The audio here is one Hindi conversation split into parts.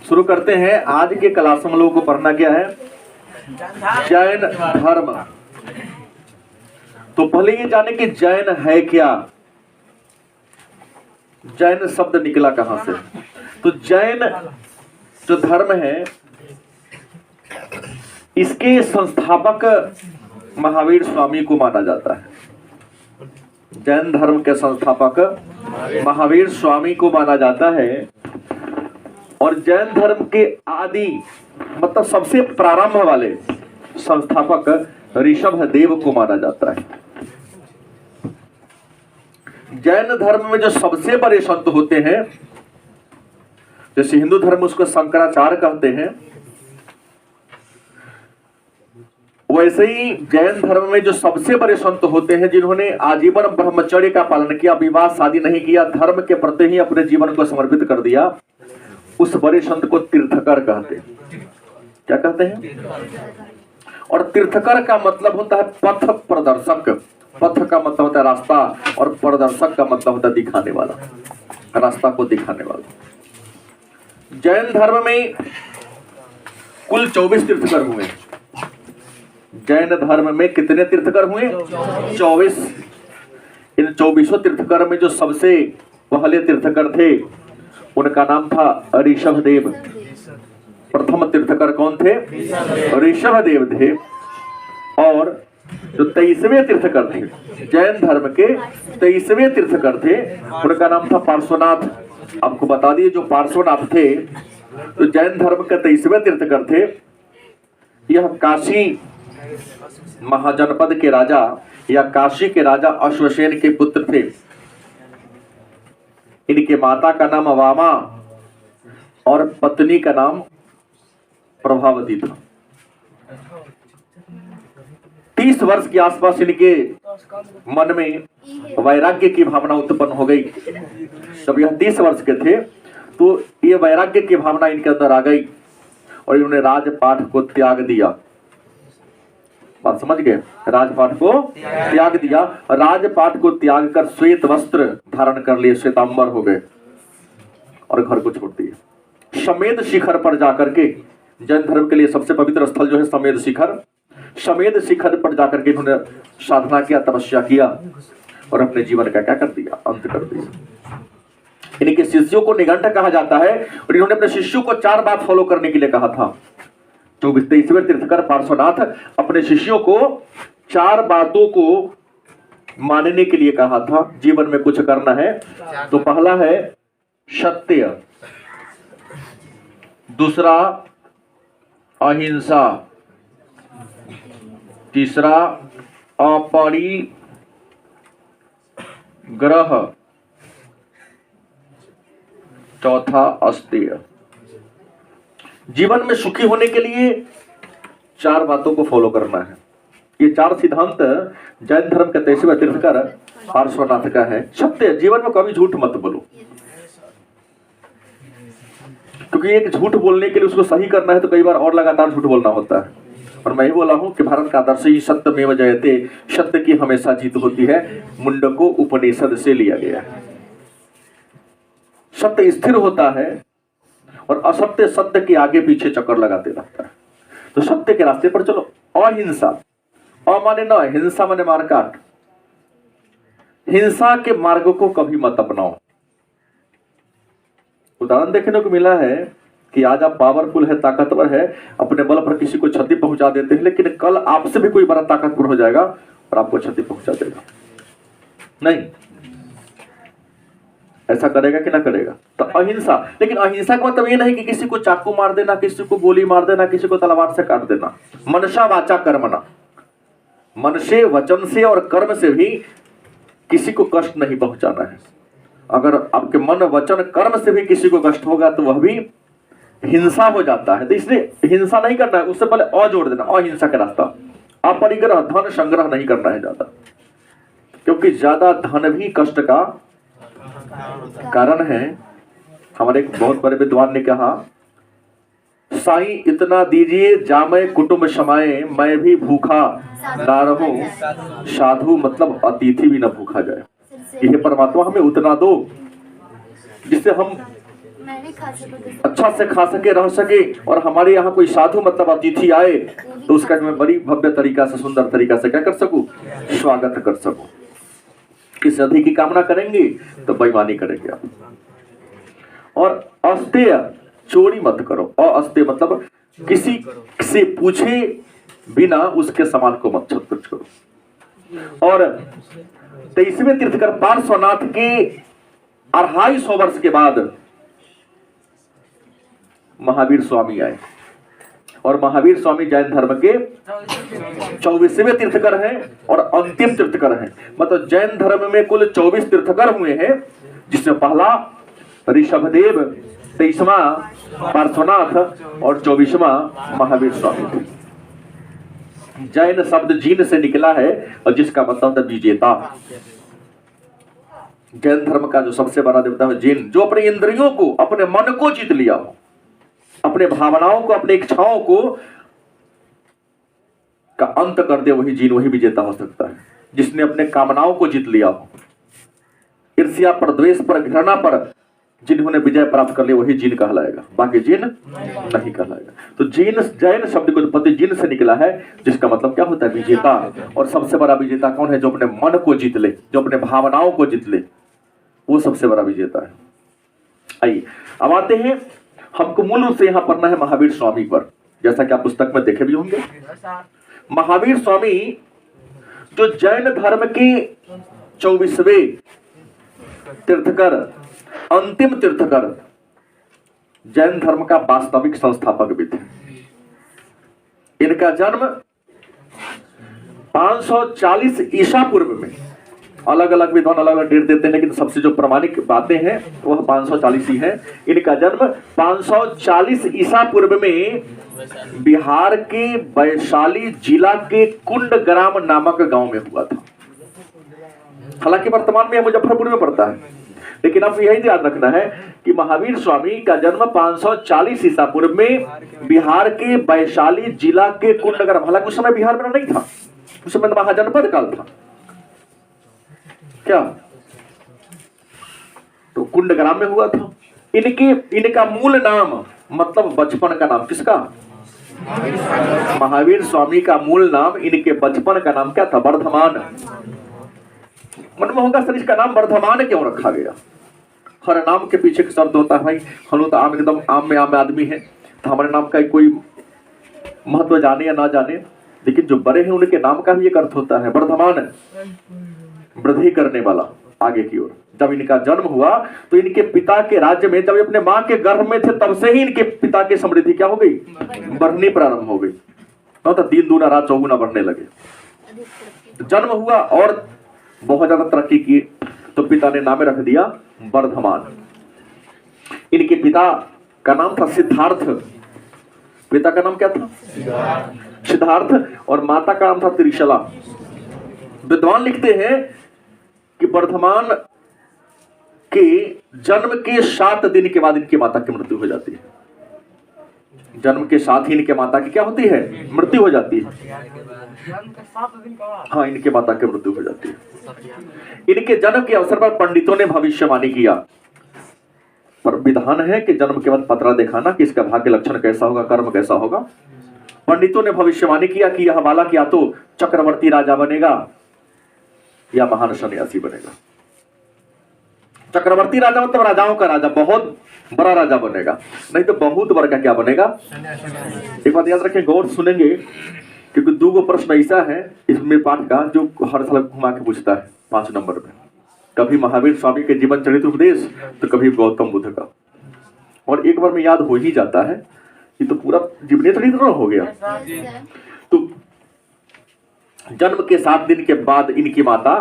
शुरू करते हैं। आज के क्लास में हम लोगों को पढ़ना क्या है? जैन धर्म। तो पहले ये जाने कि जैन है क्या, जैन शब्द निकला कहां से। तो जैन जो धर्म है इसके संस्थापक महावीर स्वामी को माना जाता है। जैन धर्म के संस्थापक महावीर स्वामी को माना जाता है। और जैन धर्म के आदि मतलब सबसे प्रारंभ वाले संस्थापक ऋषभ देव को माना जाता है। जैन धर्म में जो सबसे बड़े संत होते हैं, जैसे हिंदू धर्म उसको शंकराचार्य कहते हैं, वैसे ही जैन धर्म में जो सबसे बड़े संत होते हैं जिन्होंने आजीवन ब्रह्मचर्य का पालन किया, विवाह शादी नहीं किया, धर्म के प्रति ही अपने जीवन को समर्पित कर दिया, उस बड़े संत को तीर्थकर कहते हैं। क्या कहते हैं? और तीर्थकर का मतलब होता है पथ प्रदर्शक। पथ का मतलब होता है रास्ता और प्रदर्शक का मतलब होता है दिखाने वाला, रास्ता को दिखाने वाला। जैन धर्म में कुल 24 तीर्थकर हुए। जैन धर्म में कितने तीर्थकर हुए? 24। इन 24 तीर्थकर में जो सबसे पहले तीर्थकर थे उनका नाम था ऋषभ देव। प्रथम तीर्थकर कौन थे? ऋषभ देव थे। और जो 23वें तीर्थकर थे, जैन धर्म के 23वें तीर्थकर थे, उनका नाम था पार्श्वनाथ। आपको बता दिए जो पार्श्वनाथ थे तो जैन धर्म के 23वें तीर्थकर थे। यह काशी महाजनपद के राजा या काशी के राजा अश्वसेन के पुत्र थे। इनके माता का नाम वामा और पत्नी का नाम प्रभावती था। 30 वर्ष के आसपास इनके मन में वैराग्य की भावना उत्पन्न हो गई। जब यह 30 वर्ष के थे तो ये वैराग्य की भावना इनके अंदर आ गई और इन्होंने राजपाट को त्याग दिया। बात समझ गए? राजपाट को त्याग दिया। राजपाट को त्याग कर श्वेत वस्त्र धारण कर लिए, श्वेतांबर हो गए और घर को छोड़ दिए। समेध शिखर पर जाकर के, जैन धर्म के लिए सबसे पवित्र स्थल जो है समेध शिखर, समेध शिखर पर जाकर के इन्होंने साधना किया, तपस्या किया और अपने जीवन का क्या कर दिया? अंत कर दिया। इनके शिष्यों को निगंठ कहा जाता है और इन्होंने अपने शिष्यों को 4 बात फॉलो करने के लिए कहा था। 23वें तीर्थकर पार्श्वनाथ अपने शिष्यों को 4 बातों को मानने के लिए कहा था। जीवन में कुछ करना है तो पहला है सत्य, दूसरा अहिंसा, तीसरा अपरिग्रह, चौथा अस्तेय। जीवन में सुखी होने के लिए 4 बातों को फॉलो करना है। ये 4 सिद्धांत जैन धर्म के 23वें तीर्थकर पार्श्वनाथ का है। सत्य, जीवन में कभी झूठ मत बोलो, क्योंकि एक झूठ बोलने के लिए उसको सही करना है तो कई बार और लगातार झूठ बोलना होता है। और मैं ही बोला हूं कि भारत का आदर्श ही सत्यमेव जयते, सत्य की हमेशा जीत होती है। मुंडको उपनिषद से लिया गया है। सत्य स्थिर होता है और असत्य सत्य के आगे पीछे चक्कर लगाते रहता है। तो सत्य के रास्ते पर चलो। अहिंसा, अ माने न, हिंसा माने मारकाट। हिंसा के मार्ग को कभी मत अपनाओ। उदाहरण देखने को मिला है कि आज आप पावरफुल है, ताकतवर है, अपने बल पर किसी को क्षति पहुंचा देते हैं, लेकिन कल आपसे भी कोई बड़ा ताकतवर हो जाएगा और आपको क्षति पहुंचा देगा। नहीं, ऐसा करेगा कि ना करेगा? तो अहिंसा। लेकिन अहिंसा का मतलब ये नहीं कि किसी को चाकू मार देना, किसी को गोली मार देना, किसी को तलवार से काट देना। मनसा वाचा कर्मणा, मन से, वचन से और कर्म से भी किसी को कष्ट नहीं पहुंचाना है। अगर आपके मन, वचन, कर्म से भी किसी को कष्ट होगा तो वह भी हिंसा हो जाता है। तो इसलिए हिंसा नहीं करना है, उससे पहले अ जोड़ देना, अहिंसा का रास्ता। अपरिग्रह, धन संग्रह नहीं करना है ज्यादा, क्योंकि ज्यादा धन भी कष्ट का कारण है। हमारे एक बहुत बड़े विद्वान ने कहा, साईं इतना दीजिए जामे कुटुंब समाये, मैं भी भूखा ना रहूं, साधु मतलब अतिथि भी ना भूखा जाए। यह परमात्मा हमें उतना दो जिससे हम अच्छा से खा सके, रह सके, और हमारे यहाँ कोई साधु मतलब अतिथि आए तो उसका मैं बड़ी भव्य तरीका से, सुंदर तरीका से क्या कर सकूं, स्वागत कर सकूं। इस अधिक की कामना करेंगे तो बेईमानी करेंगे आप। और अस्तेय, चोरी मत करो। अस्तेय मतलब किसी से पूछे बिना उसके सामान को मत खर्च करो। और 23वें तीर्थकर पार्श्वनाथ के 250 वर्ष के बाद महावीर स्वामी आए, और महावीर स्वामी जैन धर्म के 24वें तीर्थकर हैं और अंतिम तीर्थकर हैं। मतलब जैन धर्म में कुल 24 तीर्थकर हुए हैं, जिसमें पहला ऋषभदेव, 23वां पार्श्वनाथ और 24वां महावीर स्वामी थे। जैन शब्द जीन से निकला है और जिसका मतलब है विजेता। जैन धर्म का जो सबसे बड़ा देवता है जीन, जो अपने इंद्रियों को, अपने मन को जीत लिया हो, अपने भावनाओं को, अपने इच्छाओं को का अंत कर दे, वही जीन, वही विजेता हो सकता है। जिसने अपने कामनाओं को जीत लिया हो, ईर्ष्या पर, द्वेष पर, घृणा पर जिन्होंने विजय प्राप्त कर लिया, वही जीन कहलाएगा, बाकी जीन नहीं कहलाएगा। तो जीन, जैन शब्द को उत्पत्ति जीन से निकला है, जिसका मतलब क्या होता है, विजेता। और सबसे बड़ा विजेता कौन है, जो अपने मन को जीत ले, जो अपने भावनाओं को जीत ले, वो सबसे बड़ा विजेता है। आइए अब आते हैं, हमको मूल रूप से यहां पढ़ना है महावीर स्वामी पर, जैसा कि आप पुस्तक में देखे भी होंगे। महावीर स्वामी जो जैन धर्म के 24वें तीर्थकर, अंतिम तीर्थकर, जैन धर्म का वास्तविक संस्थापक भी थे। इनका जन्म 540 ईसा पूर्व में, अलग अलग विद्वान अलग अलग डेट देते हैं, लेकिन सबसे जो प्रमाणिक बातें हैं वह 540 ही है। इनका जन्म 540 ईसा पूर्व में बिहार के वैशाली जिला के कुंडग्राम नामक गांव में हुआ था। हालांकि वर्तमान में मुजफ्फरपुर में पड़ता है, लेकिन अब यही याद रखना है कि महावीर स्वामी का जन्म 540 ईसा पूर्व में बिहार के वैशाली जिला के कुंडग्राम, हालांकि उस समय बिहार में नहीं था, उस समय महाजनपद काल था क्या, तो कुंडग्राम में हुआ था। इनका मूल नाम, मतलब बचपन का नाम, किसका, महावीर स्वामी का मूल नाम, इनके बचपन का नाम क्या था, वर्धमान। मन में होगा सर इसका नाम वर्धमान क्यों रखा गया। हर नाम के पीछे शब्द होता है भाई, हम लोग तो आम, एकदम आम में आदमी है, तो हमारे नाम का कोई महत्व जाने या ना जाने, लेकिन जो बड़े हैं उनके नाम का भी एक अर्थ होता है, वर्धमान, वृद्धि करने वाला आगे की ओर। जब इनका जन्म हुआ तो इनके पिता के राज्य में, जब अपने मां के गर्भ में थे, तब से ही इनके पिता की समृद्धि क्या हो गई, बढ़नी प्रारंभ हो गई। तो दिन दूना रात चौगुना बढ़ने लगे। जन्म हुआ और बहुत ज्यादा तरक्की की, तो पिता ने नाम रख दिया वर्धमान। इनके पिता का नाम था सिद्धार्थ। पिता का नाम क्या था, सिद्धार्थ, और माता का नाम था त्रिशला। विद्वान लिखते हैं कि वर्धमान के जन्म के 7 दिन के बाद इनकी माता की मृत्यु हो जाती है। जन्म के साथ ही इनके माता की क्या होती है, मृत्यु हो जाती है। हाँ, इनके माता की मृत्यु हो जाती है। इनके जन्म के अवसर पर पंडितों ने भविष्यवाणी किया, पर विधान है कि जन्म के बाद पतरा दिखाना कि इसका भाग्य लक्षण कैसा होगा, कर्म कैसा होगा। पंडितों ने भविष्यवाणी किया कि यह बालक या तो चक्रवर्ती राजा बनेगा या महान सन्यासी बनेगा। चक्रवर्ती राजा मतलब राजाओं का राजा, बहुत बड़ा राजा बनेगा, नहीं तो बहुत बड़ा का क्या बनेगा। एक बात याद रखें, गौर सुनेंगे, क्योंकि 2 प्रश्न ऐसा है इसमें पाठ का जो हर साल घुमा के पूछता है 5 नंबर में। कभी महावीर स्वामी के जीवन चरित्र उपदेश, तो कभी गौतम बुद्ध का, और एक बार में याद हो ही जाता है, ये तो पूरा जीवन चरित्र हो गया। तो जन्म के 7 दिन के बाद इनकी माता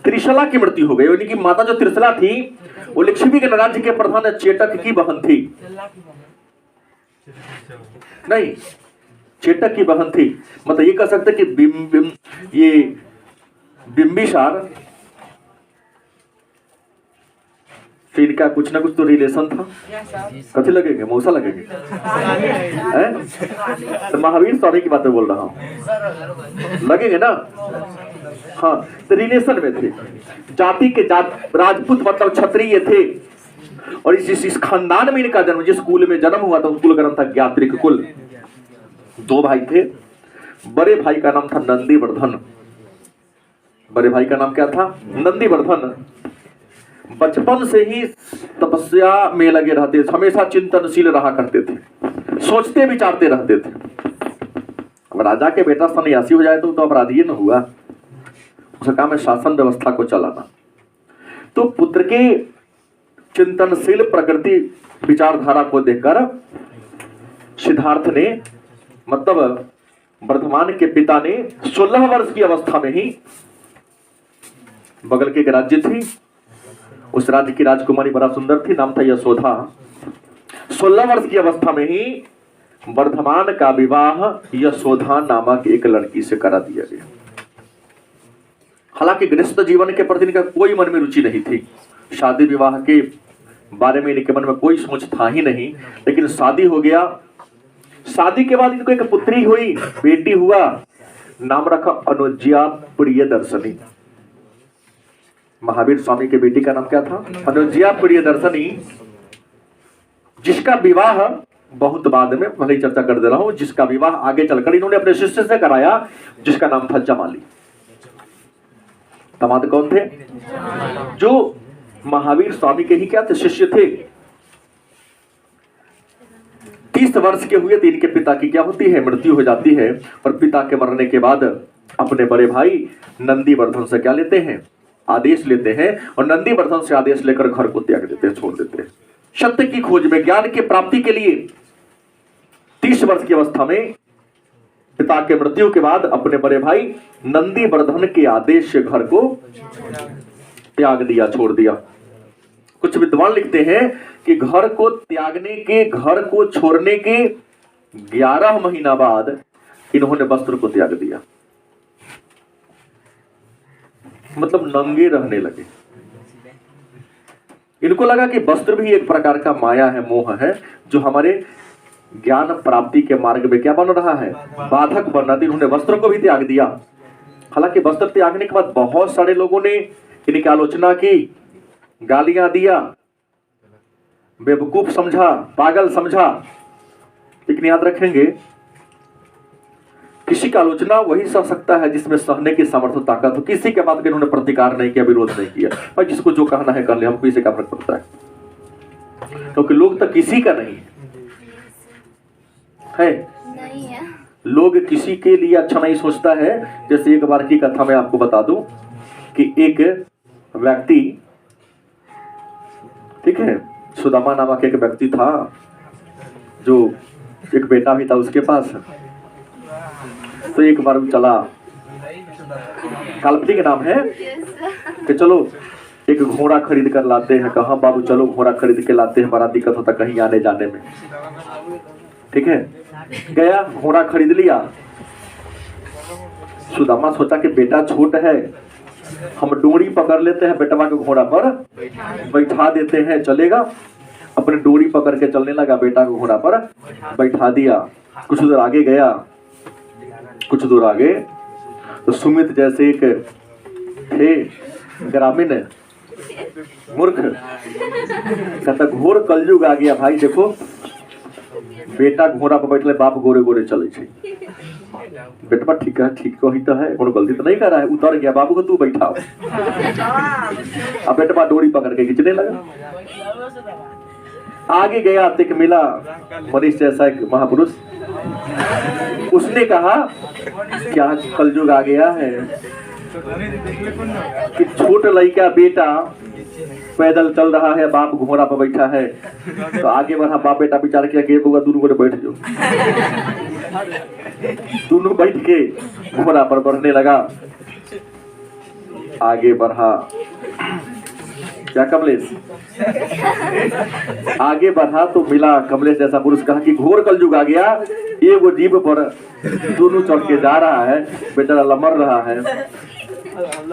त्रिशला की मृत्यु हो गई। इनकी माता जो त्रिशला थी, वो लक्ष्मी के राज्य के प्रधान चेटक की बहन थी। नहीं, चेटक की बहन थी, मतलब ये कह सकते कि ये बिंबिसार से इनका कुछ ना कुछ तो रिलेशन था। कथी लगेंगे, मौसा लगेंगे तो महावीर स्वामी की बातें बोल रहा हूँ, लगेंगे ना। हाँ, तो रिलेशन में थे, जाति के राजपूत मतलब क्षत्रिय थे, और इस खानदान में इनका जन्म, जिस कुल में जन्म हुआ था उस कुल का नाम था ज्ञात्रिक कुल। 2 भाई थे। बड़े भाई का नाम था नंदीवर्धन। बड़े भाई का नाम क्या था? नंदीवर्धन। बचपन से ही तपस्या में लगे रहते थे, हमेशा चिंतनशील रहा करते थे, सोचते विचारते रहते थे। अब राजा के बेटा सन्यासी हो जाए तो अपराधी न हुआ, उसका काम है शासन व्यवस्था को चलाना। तो पुत्र के चिंतनशील प्रकृति विचारधारा को देखकर सिद्धार्थ ने, मतलब वर्धमान के पिता ने 16 वर्ष की अवस्था में ही, बगल के एक राज्य थी, उस राज्य की राजकुमारी बड़ा सुंदर थी, नाम था यशोधा। 16 वर्ष की अवस्था में ही वर्धमान का विवाह यशोधा नामक एक लड़की से करा दिया गया। हालांकि गृहस्थ जीवन के प्रति इनका कोई मन में रुचि नहीं थी, शादी विवाह के बारे में इनके मन में कोई सोच था ही नहीं। लेकिन शादी हो गया। शादी के बाद इनको एक पुत्री हुई, बेटी हुआ, नाम रखा अनुज्या प्रियदर्शनी। महावीर स्वामी के बेटी का नाम क्या था? अनुज्या प्रियदर्शनी, जिसका विवाह बहुत बाद में, भले ही चर्चा कर दे रहा हूं, जिसका विवाह आगे चलकर इन्होंने अपने शिष्य से कराया, जिसका नाम था जमाली। दामाद कौन थे? जो महावीर स्वामी के ही क्या थे? शिष्य थे। 30 वर्ष के हुए तो इनके पिता की क्या होती है? मृत्यु हो जाती है। और पिता के मरने के बाद अपने बड़े भाई नंदीवर्धन से क्या लेते हैं? आदेश लेते हैं। और नंदीवर्धन से आदेश लेकर घर को त्याग देते हैं, छोड़ देते हैं। सत्य की खोज में, ज्ञान की प्राप्ति के लिए 30 वर्ष की अवस्था में पिता के मृत्यु के बाद अपने बड़े भाई नंदीवर्धन के आदेश से घर को त्याग दिया, छोड़ दिया। कुछ विद्वान लिखते हैं कि घर को त्यागने के, घर को छोड़ने के 11 महीना बाद इन्होंने वस्त्र को त्याग दिया, मतलब नंगे रहने लगे। इनको लगा कि वस्त्र भी एक प्रकार का माया है, मोह है, जो हमारे ज्ञान प्राप्ति के मार्ग में क्या बन रहा है? बाधक बन रहा है। इन्होंने वस्त्र को भी त्याग दिया। हालांकि वस्त्र त्यागने के बाद बहुत सारे लोगों ने इनकी आलोचना की, गालियां दिया, बेवकूफ समझा, पागल समझा। लेकिन याद रखेंगे, किसी का आलोचना वही सह सकता है जिसमें सहने की सामर्थ्य, ताकत हो। किसी के बात का इन्होंने प्रतिकार नहीं किया, विरोध नहीं किया। भाई जिसको जो कहना है कर ले, हमको इसे क्या फर्क पड़ता है, क्योंकि लोग तो किसी का नहीं है। लोग किसी के लिए अच्छा नहीं सोचता है। जैसे एक बार की कथा मैं आपको बता दूं कि एक व्यक्ति, ठीक है, सुदामा नामक एक व्यक्ति था, जो एक बेटा भी था उसके पास। तो एक बार चला, काल्पनिक नाम है, कि चलो एक घोड़ा खरीद कर लाते हैं। कहा बाबू चलो घोड़ा खरीद के लाते हैं, बड़ा दिक्कत होता कहीं आने जाने में। ठीक है, गया, घोड़ा खरीद लिया। सुदामा सोचा कि बेटा छोट है, हम डोरी पकड़ लेते हैं, बेटवा के घोड़ा पर बैठा देते हैं, चलेगा। अपने डोरी पकड़ के चलने लगा, बेटा को घोड़ा पर बैठा दिया। कुछ दूर आगे गया, कुछ दूर आगे तो सुमित जैसे एक थे ग्रामीण मूर्ख, कहता घोर कलयुग आ गया भाई, देखो बेटा घोड़ा पर बैठले, बाप गोरे गोरे चले छे। बेटवा ठीक है, ठीक ही तो है, कोनो गलती तो नहीं कर रहा है। उतर गया, बाबू को तू बैठाओ। अब बेटवा डोरी पकड़ के खींचने लगा। आगे गया, तक मिला मनीष जैसा एक महापुरुष। उसने कहा क्या कलयुग आ गया है कि छोट लड़का बेटा पैदल चल रहा है, बाप घोड़ा पर बैठा है। तो आगे बढ़ा, बाप बेटा विचार किया कि दोनों को बैठ जाओ। दोनों बैठ के घोड़ा पर बढ़ने लगा। आगे बढ़ा, क्या कमलेश? आगे बढ़ा तो मिला कमलेश जैसा पुरुष। कहा कि घोर कलयुग आ गया, ये वो जीभ पर दोनों चढ़ के जा रहा है, बेचारा लमर रहा है।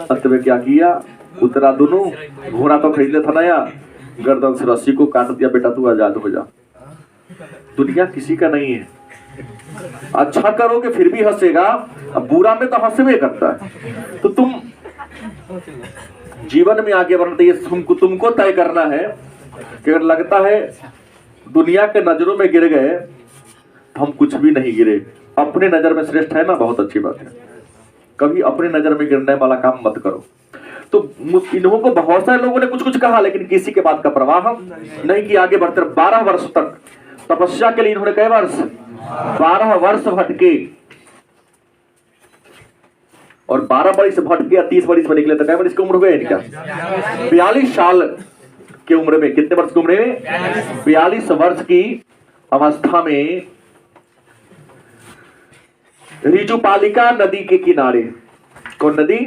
अंत में क्या किया? उतरा दोनों, घोड़ा तो खरीद था नया, गर्दन से रस्सी को काट दिया, बेटा तू आजाद हो जा। दुनिया किसी का नहीं है। अच्छा करोगे फिर भी हंसेगा, अब बुरा में तो हंसवे करता है। तो तुम जीवन में आगे बढ़ना, ये तुमको तय करना है कि अगर लगता है दुनिया के नजरों में गिर गए तो हम कुछ भी नहीं गिरे, अपने नजर में श्रेष्ठ है ना, बहुत अच्छी बात है। कभी अपने नजर में गिरने वाला काम मत करो। तो इन्हों को बहुत सारे लोगों ने कुछ कुछ कहा, लेकिन किसी के बात का परवाह नहीं किया। आगे बढ़ते 12 वर्ष तक तपस्या के लिए इन्होंने कई वर्ष 12 वर्ष भटके, और 12 वर्ष भटके 30 वर्ष में निकले तो कई वर्ष की उम्र हुए इनका 42 साल की उम्र में। कितने वर्ष की उम्र में? 42 वर्ष की अवस्था में ऋजुपालिका नदी के किनारे, कौन नदी?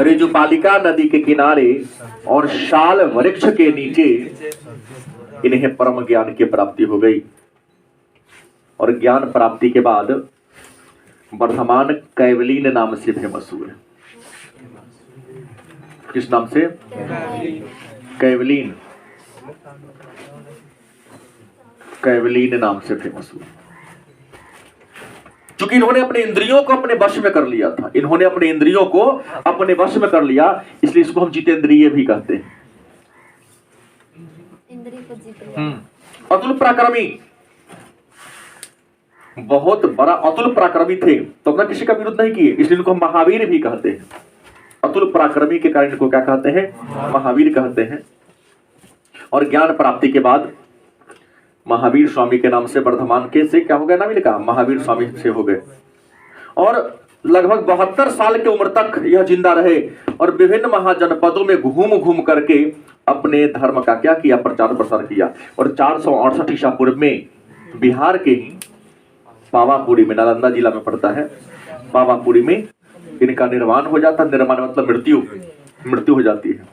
ऋजुपालिका नदी के किनारे और शाल वृक्ष के नीचे इन्हें परम ज्ञान की प्राप्ति हो गई। और ज्ञान प्राप्ति के बाद वर्धमान कैवलीन नाम से फेमस हुए। किस नाम से? कैवलीन, कैवलीन नाम से फेमस हुए। क्योंकि इन्होंने अपने इंद्रियों को अपने वश में कर लिया था, इन्होंने अपने इंद्रियों को अपने वश में कर लिया, इसलिए इसको हम जितेंद्रिय भी कहते हैं। अतुल पराक्रमी, बहुत बड़ा अतुल पराक्रमी थे, तो अपना किसी का विरोध नहीं किए, इसलिए इनको महावीर भी कहते हैं। अतुल पराक्रमी के कारण इनको क्या कहते हैं? महावीर कहते हैं। और ज्ञान प्राप्ति के बाद महावीर स्वामी के नाम से वर्धमान के से क्या हो गया? नाम लिखा महावीर स्वामी से हो गए। और लगभग 72 साल की उम्र तक यह जिंदा रहे और विभिन्न महाजनपदों में घूम घूम करके अपने धर्म का क्या किया? प्रचार प्रसार किया। और 468 ईसा पूर्व में बिहार के ही पावापुरी में, नालंदा जिला में पड़ता है, पावापुरी में इनका निर्वाण हो जाता। निर्वाण मतलब मृत्यु हो जाती है।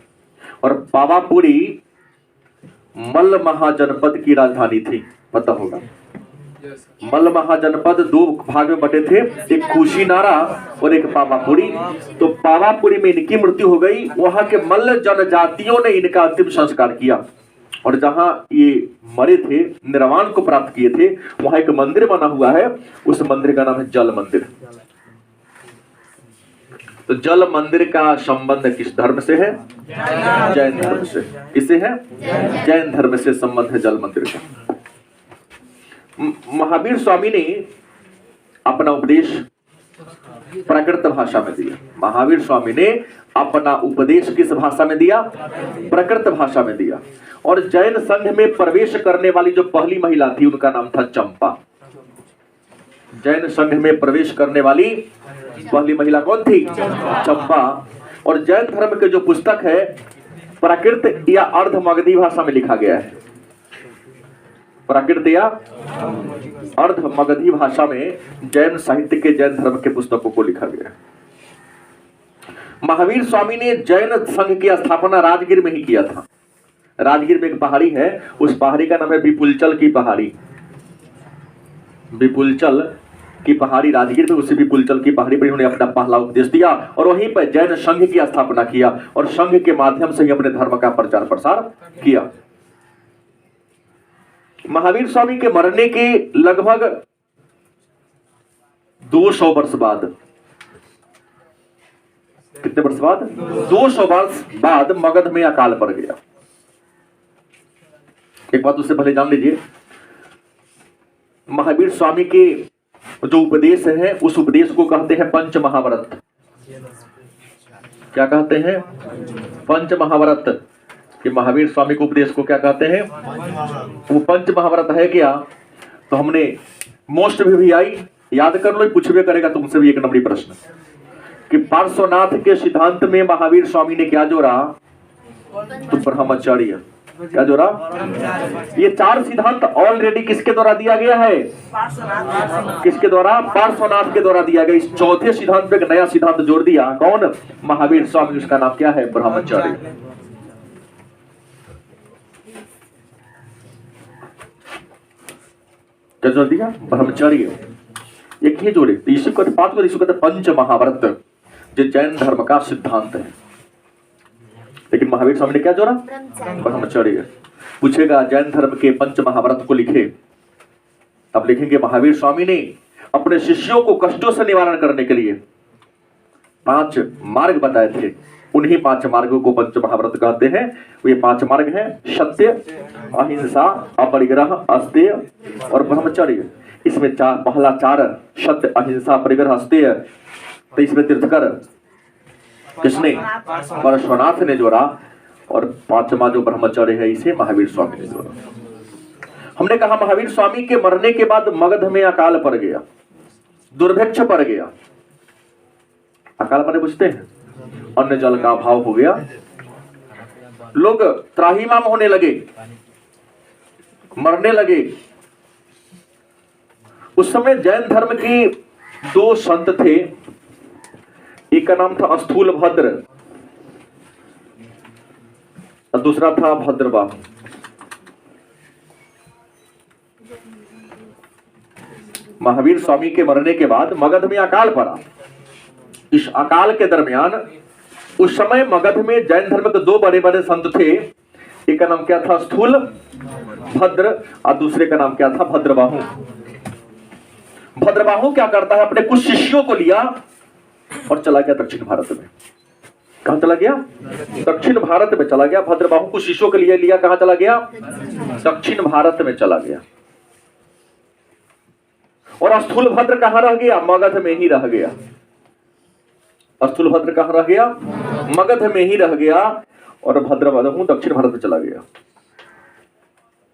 और पावापुरी मल्ल महाजनपद की राजधानी थी, पता होगा। मल्ल महाजनपद 2 भाग में बटे थे, एक कुशीनारा और एक पावापुरी। तो पावापुरी में इनकी मृत्यु हो गई। वहां के मल्ल जनजातियों ने इनका अंतिम संस्कार किया। और जहां ये मरे थे, निर्वाण को प्राप्त किए थे, वहां एक मंदिर बना हुआ है। उस मंदिर का नाम है जल मंदिर। तो जल मंदिर का संबंध किस धर्म से है? जैन धर्म से। किससे है? जैन धर्म से संबंध है जल मंदिर का। महावीर स्वामी ने अपना उपदेश प्राकृत भाषा में दिया। महावीर स्वामी ने अपना उपदेश किस भाषा में दिया? प्राकृत भाषा में दिया। और जैन संघ में प्रवेश करने वाली जो पहली महिला थी, उनका नाम था चंपा। जैन संघ में प्रवेश करने वाली पहली महिला कौन थी? चंपा। और जैन धर्म के जो पुस्तक है, प्राकृत या अर्ध मगधी भाषा में लिखा गया है। प्राकृत या अर्ध मगधी भाषा में जैन साहित्य के, जैन धर्म के पुस्तकों को लिखा गया है। महावीर स्वामी ने जैन संघ की स्थापना राजगीर में ही किया था। राजगीर में एक पहाड़ी है, उस पहाड़ी का नाम है विपुलचल की पहाड़ी। विपुलचल की पहाड़ी राजगीर में, उसी विपुलचल की पहाड़ी पर इन्होंने अपना पहला उपदेश दिया और वहीं पर जैन संघ की स्थापना किया और संघ के माध्यम से ही अपने धर्म का प्रचार प्रसार किया। महावीर स्वामी के मरने के लगभग 200 वर्ष बाद, कितने वर्ष बाद? 200 वर्ष बाद मगध में अकाल पड़ गया। एक बात उससे पहले जान लीजिए, महावीर स्वामी के जो उपदेश है, उस उपदेश को कहते हैं पंच महाव्रत। क्या कहते हैं? पंच महाव्रत। कि महावीर स्वामी के उपदेश को क्या कहते हैं? वो पंच महाव्रत है क्या? तो हमने मोस्ट भी आई याद कर लो, पूछ भी करेगा तुमसे भी एक नंबरी प्रश्न कि पार्श्वनाथ के सिद्धांत में महावीर स्वामी ने क्या जोड़ा? तो ब्रह्मचर्य। क्या जोड़ा? ये 4 सिद्धांत ऑलरेडी किसके द्वारा दिया गया है? किसके द्वारा? पार्श्वनाथ के द्वारा दिया गया। इस चौथे सिद्धांत पे एक नया सिद्धांत जोड़ दिया। कौन? महावीर स्वामी। उसका नाम क्या है? ब्रह्मचर्य। क्या जोड़ दिया? ब्रह्मचर्य। एक ही जोड़े। तो इसी को बात को कहते पंच महाव्रत, जो जैन धर्म का सिद्धांत है। लेकिन महावीर स्वामी ने क्या जोड़ा? ब्रह्मचर्य। पूछेगा जैन धर्म के पंच महाव्रत को लिखे, अब लिखेंगे महावीर स्वामी ने अपने शिष्यों को कष्टों से निवारण करने के लिए 5 मार्ग बताए थे। उन्हीं 5 मार्गों को पंच महाव्रत कहते हैं। ये 5 मार्ग हैं, सत्य, अहिंसा, अपरिग्रह, अस्तेय और ब्रह्मचर्य। इसमें पहला 4 सत्य, अहिंसा, परिग्रह, अस्तेय, तो इसमें तीर्थकर किसने? पार्श्वनाथ ने जोड़ा। और 5वां जो ब्रह्मचर्य है इसे महावीर स्वामी ने जोड़ा। हमने कहा महावीर स्वामी के मरने के बाद मगध में अकाल पड़ गया, दुर्भिक्ष पड़ गया। अकाल माने बुझते हैं? अन्न जल का अभाव हो गया, लोग त्राहिमाम होने लगे, मरने लगे। उस समय जैन धर्म के 2 संत थे, एक का नाम था स्थूलभद्र और दूसरा था भद्रबाहु। महावीर स्वामी के मरने के बाद मगध में अकाल पड़ा। इस अकाल के दरमियान उस समय मगध में जैन धर्म के 2 बड़े बड़े संत थे। एक का नाम क्या था? स्थूल भद्र और दूसरे का नाम क्या था? भद्रबाहु। भद्रबाहु क्या करता है, अपने कुछ शिष्यों को लिया और चला गया दक्षिण भारत में। कहां चला गया? दक्षिण भारत में चला गया। भद्रबाहु कुछ शिष्यों के लिए लिया, कहां चला गया? दक्षिण भारत में चला गया। और स्थूलभद्र कहां रह गया? मगध में ही रह गया। स्थूलभद्र कहां रह गया? मगध में ही रह गया। और भद्रबाहु दक्षिण भारत में चला गया।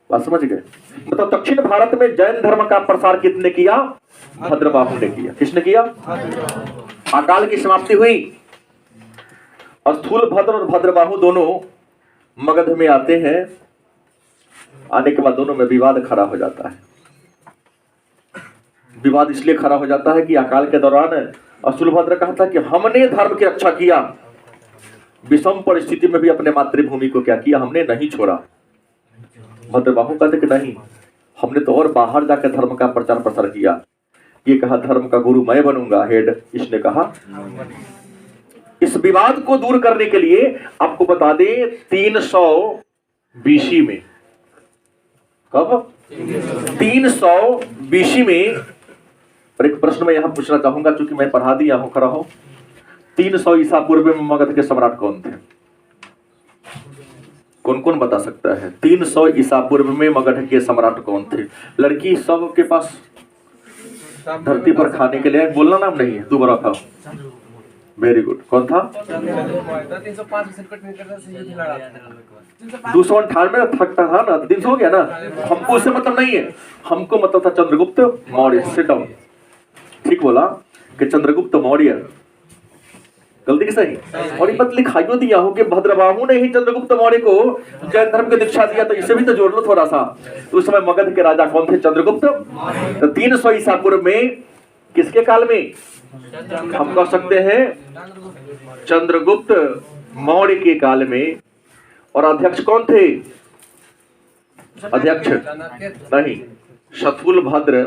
बात समझ गए? मतलब दक्षिण भारत में जैन धर्म का प्रसार किसने किया? भद्रबाहु ने किया। किसने किया? अकाल की समाप्ति हुई। स्थूलभद्र और भद्रबाहु दोनों मगध में आते हैं। आने के बाद दोनों में विवाद खड़ा हो जाता है। विवाद इसलिए खड़ा हो जाता है कि अकाल के दौरान स्थूलभद्र कहा था कि हमने धर्म की रक्षा किया, विषम परिस्थिति में भी अपने मातृभूमि को क्या किया? हमने नहीं छोड़ा। भद्रबाहु कहते कि नहीं, हमने तो और बाहर जाकर धर्म का प्रचार प्रसार किया। ये कहा धर्म का गुरु मैं बनूंगा, हेड। इसने कहा। इस विवाद को दूर करने के लिए आपको बता दें 300 BC में, कब? 300 BC में। और एक प्रश्न मैं यहां पूछना चाहूंगा, चूंकि मैं पढ़ा दिया हूं, खड़ा हो। 300 ईसा पूर्व में मगध के सम्राट कौन थे? कौन कौन बता सकता है? 300 ईसा पूर्व में मगध के सम्राट कौन थे? लड़की सब के पास धरती पर खाने के लिए, बोलना नाम नहीं है, तू बड़ा खाओ। Very good. कौन था? 298 थकता था ना, 300 हो गया ना। हमको उससे मतलब नहीं है, हमको मतलब था चंद्रगुप्त मौर्य। Sit down. ठीक बोला कि चंद्रगुप्त मौर्य। गलती की सही? और ये मत लिखाइयो दिया हो कि भद्रबाहु ने ही चंद्रगुप्त मौर्य को जैन धर्म की दीक्षा दिया, तो इसे भी तो जोड़ लो थोड़ा सा। तो उस समय मगध के राजा कौन थे? चंद्रगुप्त। तो 300 ईसा पूर्व में किसके काल में? हम कह सकते हैं चंद्रगुप्त मौर्य के काल में। और अध्यक्ष कौन थे? अध्यक्ष नहीं, स्थूलभद्र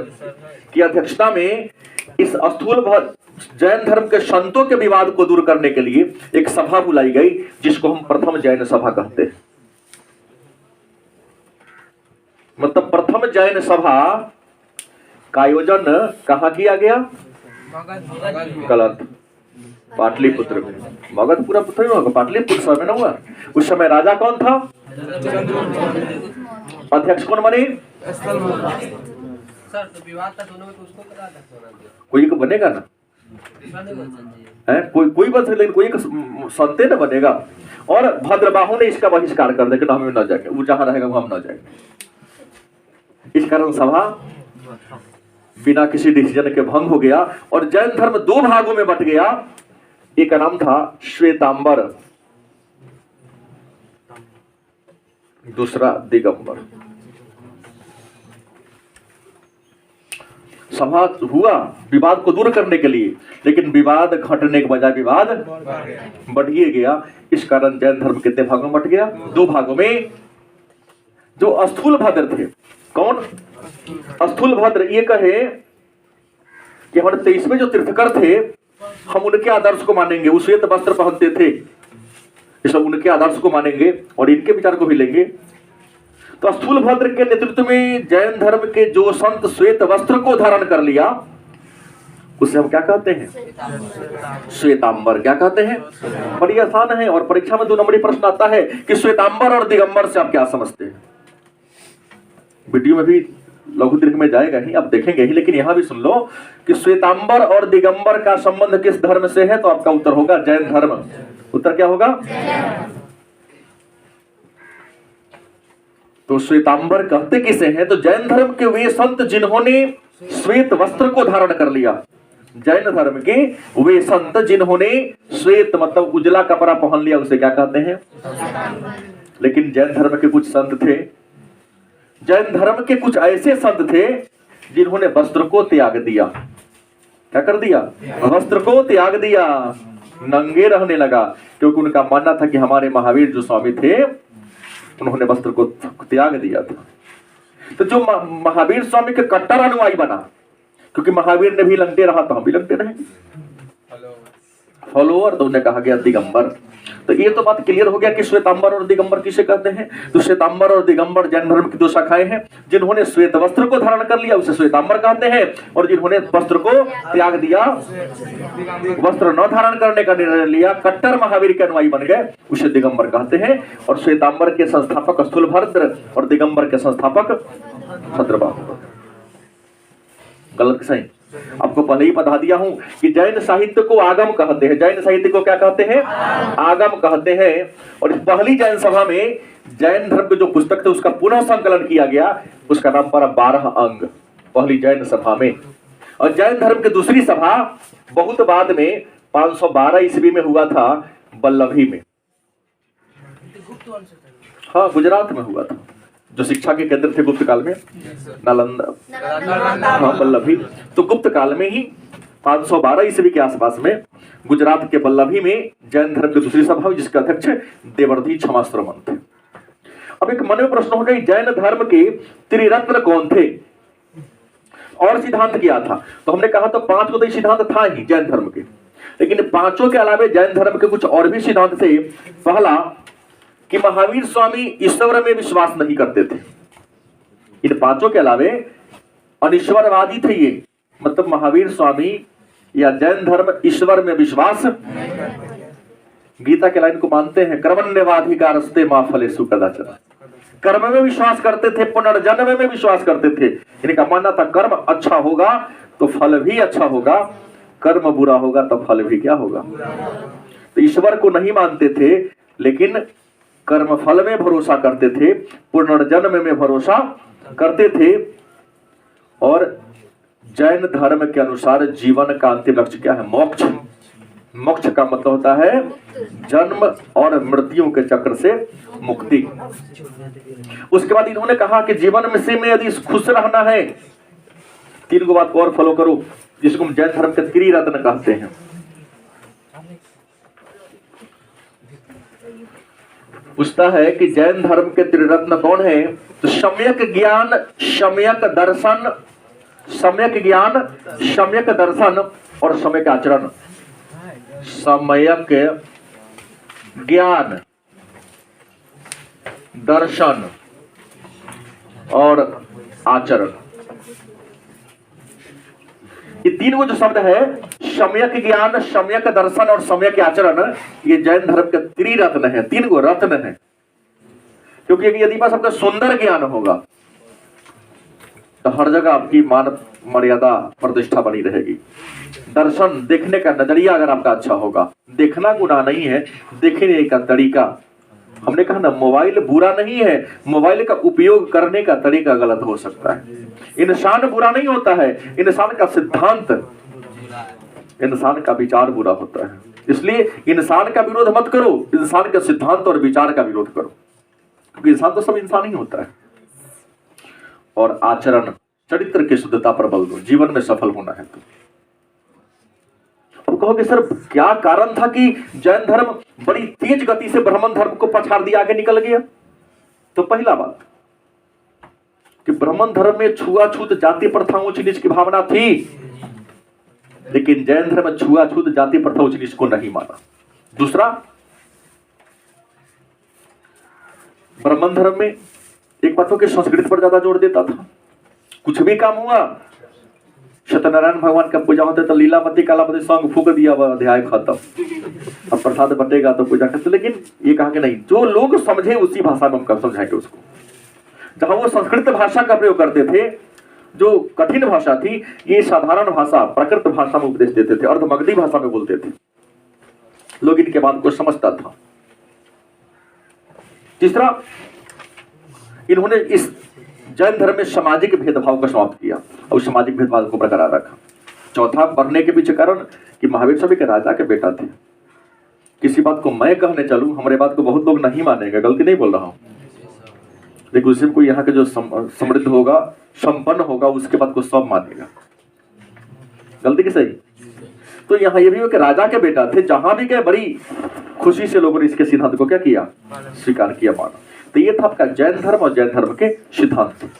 की अध्यक्षता में इस स्थूलभद्र जैन धर्म के संतों के विवाद को दूर करने के लिए एक सभा बुलाई गई, जिसको हम प्रथम जैन सभा कहते हैं। मतलब प्रथम जैन सभा का आयोजन कहां किया गया? गलत, पाटलिपुत्र में। मगध पूरा पुत्र में होगा, पाटलिपुत्र में ना हुआ। उस समय राजा कौन था? अध्यक्ष कौन बने? सर तो विवाद था दोनों में, तो उसको करा दे। कोई को बनेगा ना है? कोई बन सकता, लेकिन कोई संते न बनेगा। और भद्रबाहु ने इसका बहिष्कार कर दिया कि हम न जाएंगे, वो जहां रहेगा वो हम न जाएंगे। इस कारण सभा बिना किसी डिसीजन के भंग हो गया और जैन धर्म 2 भागों में बट गया। एक का नाम था श्वेतांबर, दूसरा दिगंबर। सभा हुआ विवाद को दूर करने के लिए, लेकिन विवाद घटने के बजाय विवाद बढ़िए गया। इस कारण जैन धर्म कितने भागों में बट गया? 2 भागों में। जो स्थूलभद्र थे, कौन? स्थूलभद्र ये कहे कि हमारे 23वें जो तीर्थकर थे, हम उनके आदर्श को मानेंगे। वो श्वेत वस्त्र पहनते थे, ये सब उनके आदर्श को मानेंगे और इनके विचार को भी लेंगे। तो स्थूलभद्र के नेतृत्व में जैन धर्म के जो संत श्वेत वस्त्र को धारण कर लिया, उसे हम क्या कहते हैं? श्वेतांबर। क्या कहते हैं? बड़ी आसान है और परीक्षा में 2 नंबरी प्रश्न आता है कि श्वेतांबर और दिगंबर से आप क्या समझते हैं। वीडियो में भी लघु दीर्घ में जाएगा ही, आप देखेंगे ही, लेकिन यहां भी सुन लो कि श्वेतांबर और दिगंबर का संबंध किस धर्म से है, तो आपका उत्तर होगा जैन धर्म। उत्तर क्या होगा? तो श्वेतांबर कहते किसे हैं? तो जैन धर्म के वे संत जिन्होंने श्वेत वस्त्र को धारण कर लिया। जैन धर्म के वे संत जिन्होंने श्वेत मतलब उजला कपड़ा पहन लिया, उसे क्या कहते हैं? लेकिन जैन धर्म के कुछ संत थे, जैन धर्म के कुछ ऐसे संत थे जिन्होंने वस्त्र को त्याग दिया। क्या कर दिया? वस्त्र को त्याग दिया, नंगे रहने लगा, क्योंकि उनका मानना था कि हमारे महावीर जो स्वामी थे उन्होंने वस्त्र को त्याग दिया था। तो जो महावीर स्वामी के कट्टर अनुयायी बना, क्योंकि महावीर ने भी लंगटे रहा तो हम भी लंगटे रहेंगे, फॉलोअर, तो उन्हें कहा गया दिगंबर। तो ये तो बात क्लियर हो गया कि श्वेतांबर और दिगंबर किसे कहते हैं। तो श्वेतांबर और दिगंबर जैन धर्म की 2 शाखाएं हैं। जिन्होंने श्वेत वस्त्र को धारण कर लिया उसे श्वेतांबर कहते हैं, और जिन्होंने वस्त्र को त्याग दिया, वस्त्र न धारण करने का निर्णय लिया, कट्टर महावीर के अनुयायी बन गए, उसे दिगंबर कहते हैं। और श्वेतांबर के संस्थापक स्थूलभद्र और दिगंबर के संस्थापक भद्रबाहु। गलत कि सही? आपको पहले ही बता दिया हूं कि जैन साहित्य को आगम कहते हैं। जैन साहित्य को क्या कहते हैं? आगम कहते हैं। और पहली जैन सभा में जैन धर्म के जो पुस्तक थे उसका पुनः संकलन किया गया, उसका नाम पड़ा 12 अंग, पहली जैन सभा में। और जैन धर्म की दूसरी सभा बहुत बाद में 512 ईस्वी में हुआ था, बल्लभी में। हाँ, गुजरात में हुआ था, जो शिक्षा के केंद्र थे गुप्त काल में, नालंदा, हाँ बल्लभी। तो गुप्त काल में ही 512 ईस्वी के आसपास में गुजरात के बल्लभी में जैन धर्म की दूसरी सभा हुई, जिसके अध्यक्ष देवर्धि क्षमाश्रमण थे। अब एक मन में प्रश्न हो गया, जैन धर्म के त्रिरत्न कौन थे और सिद्धांत क्या था? तो हमने कहा तो 5 को तो सिद्धांत था ही जैन धर्म के, लेकिन 5 के अलावे जैन धर्म के कुछ और भी सिद्धांत थे। पहला कि महावीर स्वामी ईश्वर में विश्वास नहीं करते थे। इन 5 के अलावे अनिश्वरवादी थे ये, मतलब महावीर स्वामी या जैन धर्म ईश्वर में विश्वास, गीता के लाइन को मानते हैं, कर्मण्यवाधिकारस्ते मा फलेषु कदाचन। कर्म में विश्वास करते थे, पुनर्जन्म में विश्वास करते थे। इनका मानना था कर्म अच्छा होगा तो फल भी अच्छा होगा, कर्म बुरा होगा तो फल भी क्या होगा। तो ईश्वर को नहीं मानते थे, लेकिन कर्म फल में भरोसा करते थे, पुनर्जन्म में भरोसा करते थे। और जैन धर्म के अनुसार जीवन का अंतिम लक्ष्य क्या है? मोक्ष। मोक्ष का मतलब होता है जन्म और मृत्यु के चक्र से मुक्ति। उसके बाद इन्होंने कहा कि जीवन में से यदि खुश रहना है, 3 को बात को और फॉलो करो, जिसको हम जैन धर्म के त्रिरत्न कहते हैं। पूछता है कि जैन धर्म के त्रिरत्न कौन है? तो सम्यक ज्ञान, सम्यक दर्शन, सम्यक ज्ञान, सम्यक दर्शन और सम्यक आचरण। सम्यक ज्ञान, दर्शन और आचरण, ये 3 वो जो शब्द है, सम्यक ज्ञान, सम्यक दर्शन और सम्यक आचरण, ये जैन धर्म के त्रिरत्न है। 3 गो रत्न है, क्योंकि यदि बस आपका सुंदर ज्ञान होगा तो हर जगह आपकी मान मर्यादा प्रतिष्ठा बनी रहेगी। दर्शन, देखने का नजरिया अगर आपका अच्छा होगा, देखना गुनाह नहीं है, देखने का तरीका। हमने कहा ना, मोबाइल बुरा नहीं है, मोबाइल का उपयोग करने का तरीका गलत हो सकता है। इंसान बुरा नहीं होता है, इंसान का सिद्धांत, इंसान का विचार बुरा होता है। इसलिए इंसान का विरोध मत करो, इंसान के सिद्धांत और विचार का विरोध करो, क्योंकि इंसान तो सब इंसान ही होता है। और आचरण, चरित्र की शुद्धता पर बल दो, जीवन में सफल होना है। तो अब कहोगे सर क्या कारण था कि जैन धर्म बड़ी तेज गति से ब्राह्मण धर्म को पछाड़ दिया, आगे निकल गया? तो पहला बात कि ब्राह्मण धर्म में छुआछूत, जाति प्रथा, ऊंच नीच की भावना थी, लेकिन जैन धर्म में छुआछूत, जाति प्रथा, ऊंच नीच को नहीं माना। दूसरा, ब्राह्मण धर्म में एक बात हो कि संस्कृत पर ज्यादा जोर देता था। कुछ भी काम हुआ सत्यनारायण भगवान का पूजा होता है तो लीलावती कालावती संग फूक दिया, वह अध्याय खत्म। अब प्रसाद बटेगा तो पूजा करते। लेकिन ये कहा कि नहीं, जो लोग समझे उसी भाषा में हम कब समझाएंगे उसको। जहां वो संस्कृत भाषा का प्रयोग करते थे जो कठिन भाषा थी, ये साधारण भाषा प्राकृत भाषा में उपदेश देते थे, अर्धमगधी भाषा में बोलते थे, लोग इनके बात को समझता था। तीसरा, इन्होंने इस जैन धर्म में सामाजिक भेदभाव को समाप्त किया और सामाजिक भेदभाव को बरकरार रखा। चौथा, बढ़ने के पीछे कारण कि महावीर स्वामी के राजा के बेटा थे। किसी बात को मैं कहने चलूं, हमारे बात को बहुत लोग नहीं मानेंगे, गलती नहीं बोल रहा हूं, लेकिन उसी में कोई यहाँ के जो समृद्ध होगा, संपन्न होगा, उसके बात को सब मानेगा। गलती की सही? तो यहाँ ये भी हो कि राजा के बेटा थे, जहां भी गए बड़ी खुशी से लोगों ने इसके सिद्धांत को क्या किया, स्वीकार किया, माना। तो ये था आपका जैन धर्म और जैन धर्म के सिद्धांत।